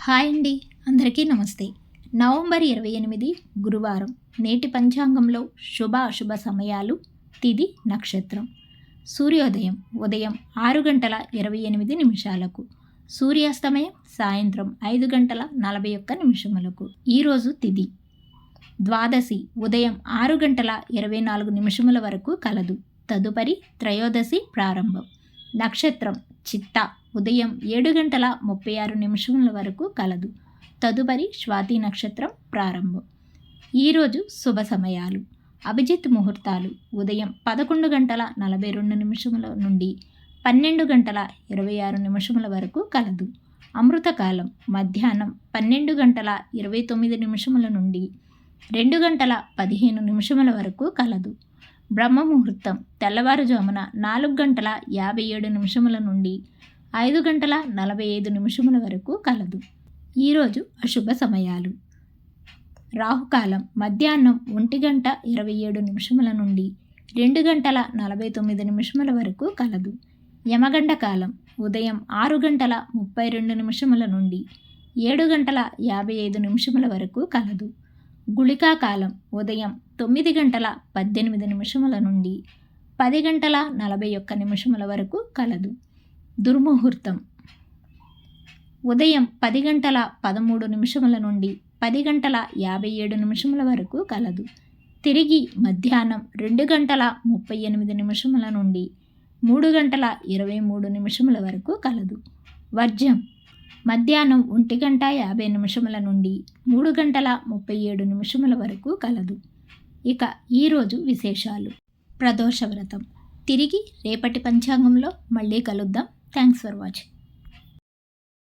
Hi అండి, అందరికీ నమస్తే. నవంబర్ 28 గురువారం. నేటి పంచాంగంలో శుభ అశుభ సమయాలు, తిథి, నక్షత్రం. సూర్యోదయం ఉదయం 6 గంటల 28 నిమిషాలకు, సూర్యాస్తమయం సాయంత్రం 5 గంటల 41 నిమిషములకు. ఈరోజు తిథి ద్వాదశి ఉదయం 6 గంటల 24 నిమిషముల వరకు కలదు. తదుపరి త్రయోదశి ప్రారంభం. నక్షత్రం చిత్త ఉదయం 7 గంటల 36 నిమిషముల వరకు కలదు. తదుపరి స్వాతి నక్షత్రం ప్రారంభం. ఈరోజు శుభ సమయాలు. అభిజిత్ ముహూర్తాలు ఉదయం 11 గంటల 42 నిమిషముల నుండి 12 గంటల 26 నిమిషముల వరకు కలదు. అమృతకాలం మధ్యాహ్నం 12 గంటల 29 నిమిషముల నుండి 2 గంటల 15 నిమిషముల వరకు కలదు. బ్రహ్మముహూర్తం తెల్లవారుజామున 4 గంటల 57 నిమిషముల నుండి 5 గంటల 45 నిమిషముల వరకు కలదు. ఈరోజు అశుభ సమయాలు. రాహుకాలం మధ్యాహ్నం 1 గంట 27 నిమిషముల నుండి 2 గంటల 49 నిమిషముల వరకు కలదు. యమగండ కాలం ఉదయం 6 గంటల 32 నిమిషముల నుండి 7 గంటల 55 నిమిషముల వరకు కలదు. గుళికా కాలం ఉదయం 9 గంటల 18 నిమిషముల నుండి 10 గంటల 41 నిమిషముల వరకు కలదు. దుర్ముహూర్తం ఉదయం 10 గంటల 13 నిమిషముల నుండి 10 గంటల 57 నిమిషముల వరకు కలదు. తిరిగి మధ్యాహ్నం 2 గంటల 38 నిమిషముల నుండి 3 గంటల 23 నిమిషముల వరకు కలదు. వర్జ్యం మధ్యాహ్నం 1 గంట 50 నిమిషముల నుండి 3 గంటల 37 నిమిషముల వరకు కలదు. ఇక ఈరోజు విశేషాలు. ప్రదోష వ్రతం. తిరిగి రేపటి పంచాంగంలో మళ్ళీ కలుద్దాం. Thanks for watching.